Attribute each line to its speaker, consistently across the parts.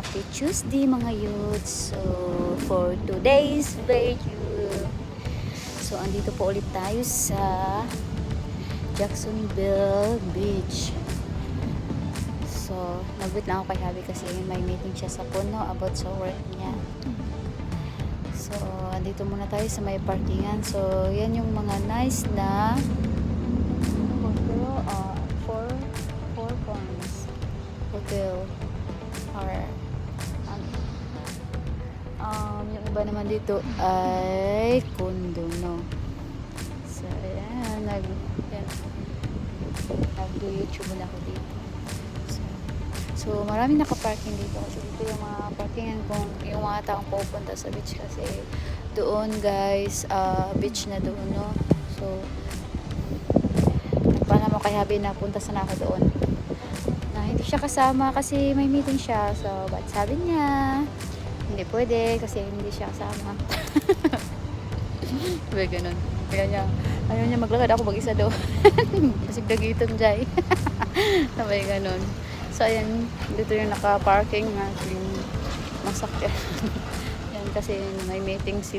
Speaker 1: Happy Tuesday mga youths. So, for today's video. So, andito po ulit tayo sa Jacksonville Beach. So, nag-wait lang ako kay Javi kasi may meeting siya sa Puno about sa work niya. So, andito muna tayo sa may parkingan. So, yan yung mga nice na Four Corners Hotel. Or yung iba naman dito ay condo, no? So, ayan, nag-YouTube na ako dito. So, maraming nakaparking dito kasi dito yung mga parkingan kung yung mga taong pupunta sa beach kasi doon guys, beach na doon, no? So, paano mo kay Habi na punta sana ako doon na hindi siya kasama kasi may meeting siya. So, but sabi niya hindi pwede kasi hindi siya kasama. Sabi ganun. Ayaw niya maglakad, ako mag-isa daw. Kasi dagitom jay. Sabi ganun. So, ayan, dito yung naka-parking na yung masakyan. Yan kasi may meeting si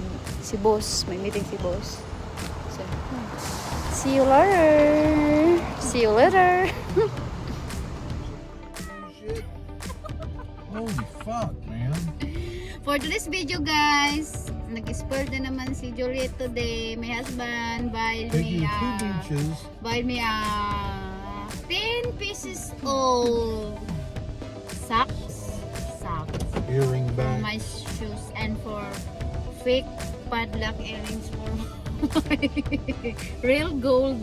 Speaker 1: boss. May meeting si boss. So, see you later. See you later.
Speaker 2: Holy fuck, man.
Speaker 1: For today's video guys, nag-spoil na naman si Juliet today. My husband buy
Speaker 2: Taking
Speaker 1: me
Speaker 2: 2 beaches.
Speaker 1: 10 pieces of socks
Speaker 2: Earring
Speaker 1: for
Speaker 2: back.
Speaker 1: my shoes and for fake padlock earrings for my real gold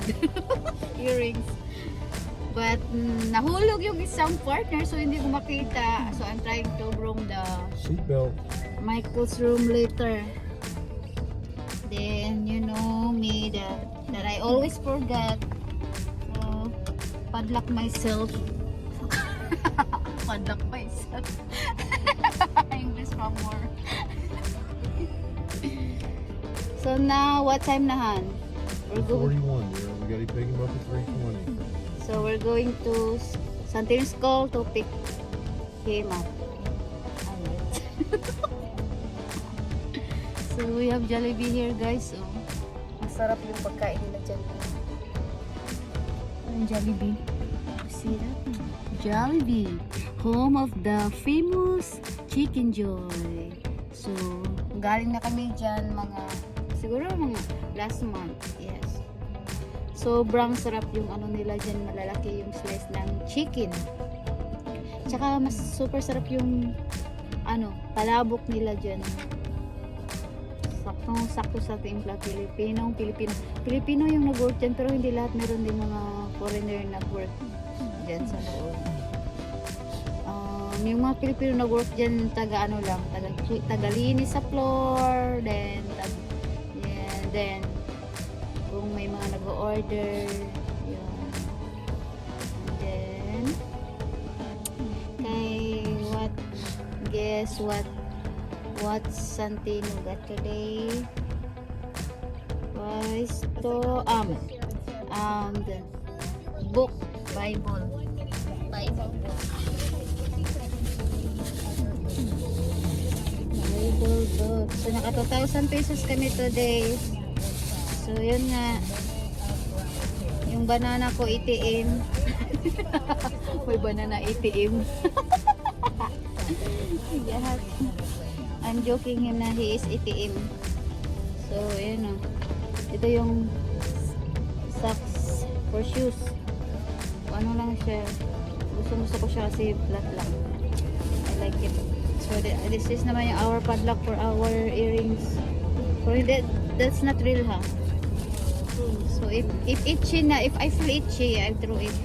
Speaker 1: earrings. But nahulog yung isang partner so hindi ko makita. So I'm trying to bring the
Speaker 2: Seatbelt.
Speaker 1: Michael's room later. Then you know me that I always forget. So padlock myself. Padlock myself. English from work. So now what time na Han? We're going.
Speaker 2: 41 there. We gotta pick him up at 3:20.
Speaker 1: So we're going to Santiago's Call to pick him up. Alright. So we have Jollibee here guys. So masarap yung pagkain nila dyan. Yung Jollibee. See that? Jollibee, home of the famous Chicken Joy. So galing na kami dyan siguro mga last month. Yes. Sobrang sarap yung ano nila dyan, malalaki yung slice ng chicken. Tsaka mas super sarap yung palabok nila dyan. Sakto sa timpla. Pilipino yung nag-work dyan, pero hindi lahat, meron din mga foreigner nag-work dyan sa loob. Yung mga Pilipino nag-work dyan, tagalinis sa floor, then kung may mga nag-order, yun. And then, guess what Santino got today? Was to, the book, Bible book. So, naka 2,000 pesos kami today. So, yun nga. Yung banana ko ATM. May banana ATM. Yeah. I'm joking him na he is ATM. So, yun o. Ito yung socks for shoes. Ano lang siya. Gusto ko siya kasi flat lang. I like it. So, this is naman yung our padlock for our earrings. For that's not real, ha? So, if itchy na, if I feel itchy, I throw it.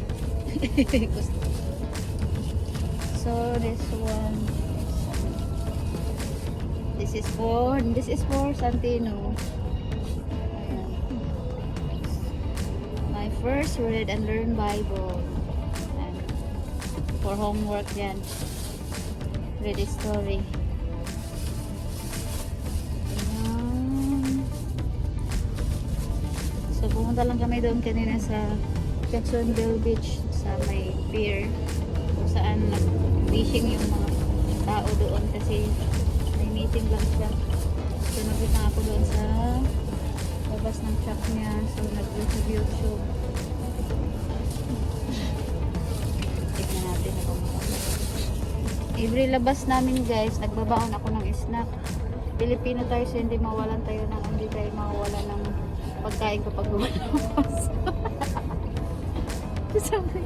Speaker 1: So, this one. This is for Santino. Ayan. My first read and learn Bible. And for homework yan. Read a story. Ayan. So, pumunta lang kami doon kanina sa Jacksonville Beach sa may pier kung saan nag-fishing yung mga tao doon kasi may meeting lang siya. So nagpunta ako doon sa labas ng truck niya. So nag-review show. Tignan natin ako makapag. Every labas namin guys, nagbabaon ako ng snack. Pilipino tayo so hindi mawalan tayo ng hindi tayo mawalan ng pagkain kapag lumabas. Sorry.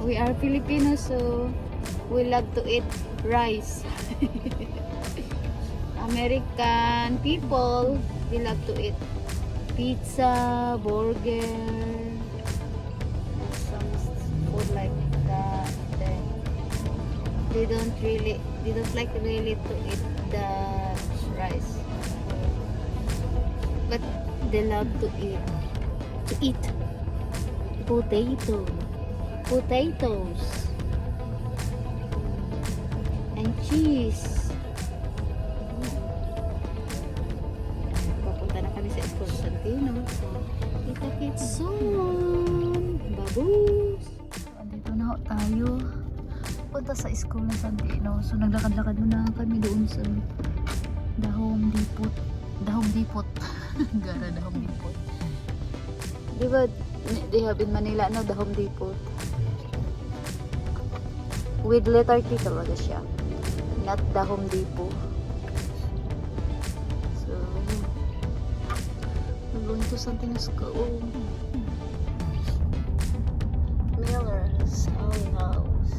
Speaker 1: We are Filipinos so we love to eat rice. American people, they love to eat pizza, burger, some food like that. They don't like really to eat the rice, but they love to eat potatoes and cheese. Papunta na kami sa School Santino. So, kita-kits soon. Babus! Andito na tayo. Punta sa School ng Santino. So, naglakad-lakad muna kami doon sa Dahong Depot. Gara Dahong Depot. Diba, they have in Manila, no? Dahong Depot. With letter T talaga siya. Not the Home Depot. So, we're going to Santino's School. Miller's House.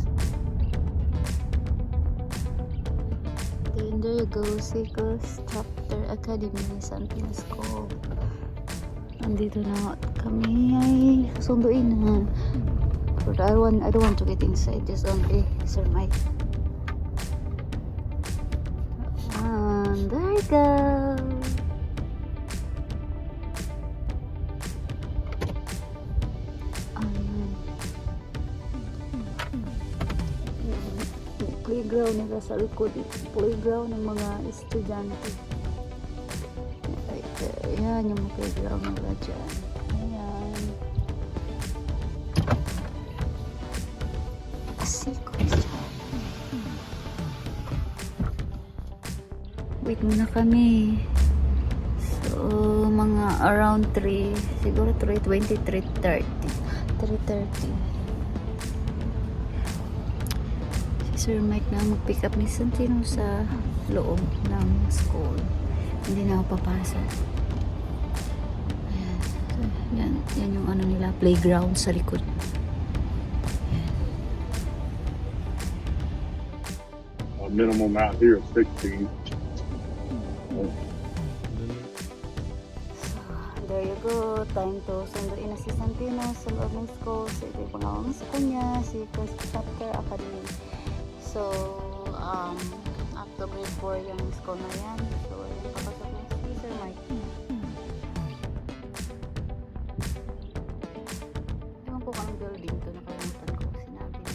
Speaker 1: Then there you go, Seekers Chapter Academy, Santino's School. Nandito na kami ay sunduin na. But I don't want to get inside, just only Sir Mike. And there you go. Playground nila sa likod. Playground ng mga estudyante. Right there. Yan yung playground nila dyan. Ayan. Wait muna kami. So, mga around 3, siguro 3:20, 3:30. Si Sir Mike na mag-pick up ni Santino sa loob ng school. Hindi na ako papasok. Ayan. So, yan yung ano nila, playground sa likod.
Speaker 3: Minimum out here is 16.
Speaker 1: There you go. Time to sunduin na si Santino sa loob ng school. So, ito yung pangawang school niya, si First Chapter Academy. So, after grade 4 yung school na yan. So, yung papasok na si Sir Mike. Ewan ko kung anong building to. Nakalimutan ko. Sinabi niya.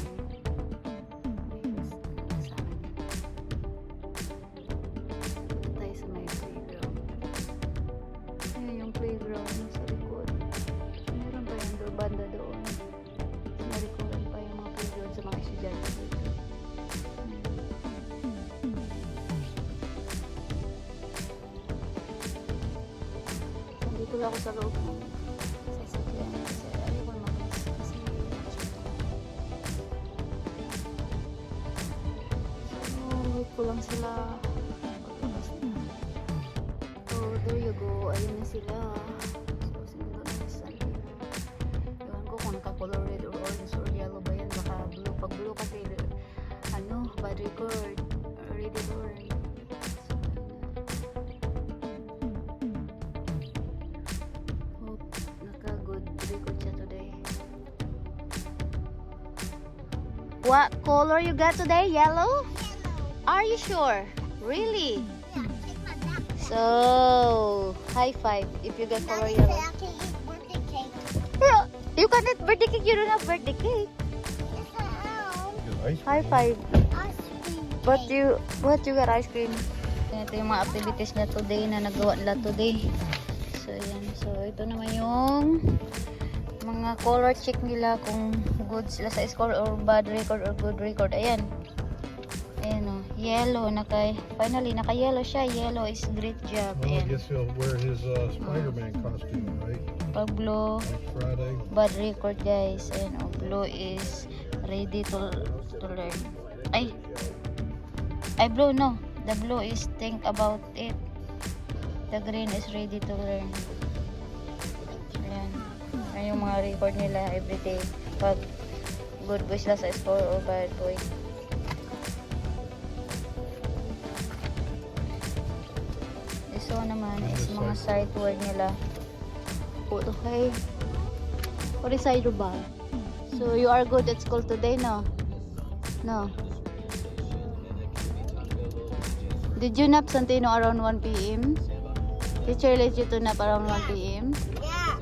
Speaker 1: Tayo sa may playground. Ayan yung playground sa likod. Meron pa yung banda doon. Sa marikulan pa yung mga playground sa mga estudyante dito. Nandito lang ako sa loob ng sasakyan kasi ayaw ko mabas kasi so wait ko lang sila. So there you go, ayun na sila. So sinunod na sa ewan ko kung naka-color red or orange or yellow ba yan, baka blue. Pag blue kasi ano, bad record, red or orange. What color you got today? Yellow? Are you sure? Really?
Speaker 4: Yeah, take my backpack.
Speaker 1: So, high five if you got color
Speaker 4: Mommy said
Speaker 1: yellow.
Speaker 4: I can eat birthday cake.
Speaker 1: Yeah, you can eat birthday cake. You don't have birthday cake.
Speaker 4: Yes, I am.
Speaker 2: You got ice
Speaker 1: High
Speaker 2: cream.
Speaker 1: five.
Speaker 4: Ice cream
Speaker 1: But
Speaker 4: cake.
Speaker 1: you got ice cream. Ito yung mga activities na today na nagawa nila today. So, yan. So, ito naman yung mga color check nila kung good sila sa score or bad record or good record. Ayan. Ayan o, yellow. Finally, naka-yellow siya. Yellow is great job.
Speaker 2: Well, I
Speaker 1: Ayan.
Speaker 2: guess he'll wear his Spider-Man costume, right?
Speaker 1: Pag blue,
Speaker 2: On Friday.
Speaker 1: bad record guys. Ayan o, blue is ready to learn. Ay, blue no. The blue is think about it. The green is ready to learn. Ayan. Ayan yung mga record nila everyday. Pag good boy sila sa score or bad boy. This one naman is mga sight word nila. Okay. What is side ba? So you are good at school today, no? No. Did you nap Santino around 1 p.m.? Teacher let you to nap around 1 p.m.?
Speaker 4: Yeah.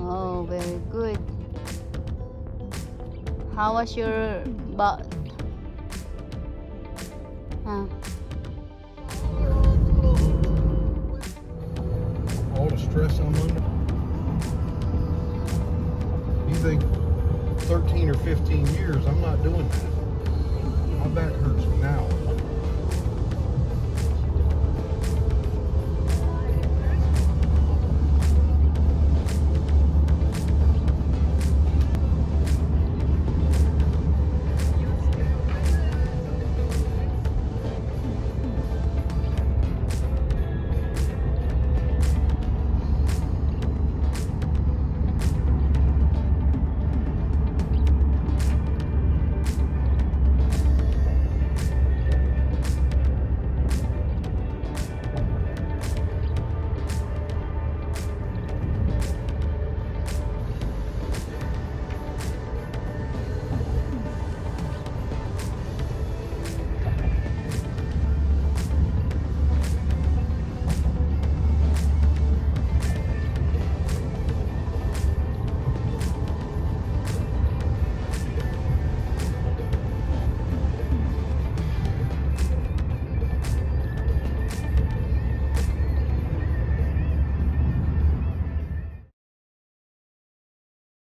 Speaker 1: Oh, very good. How was your butt? Huh?
Speaker 2: All the stress I'm under. You think 13 or 15 years, I'm not doing that. My back hurts now.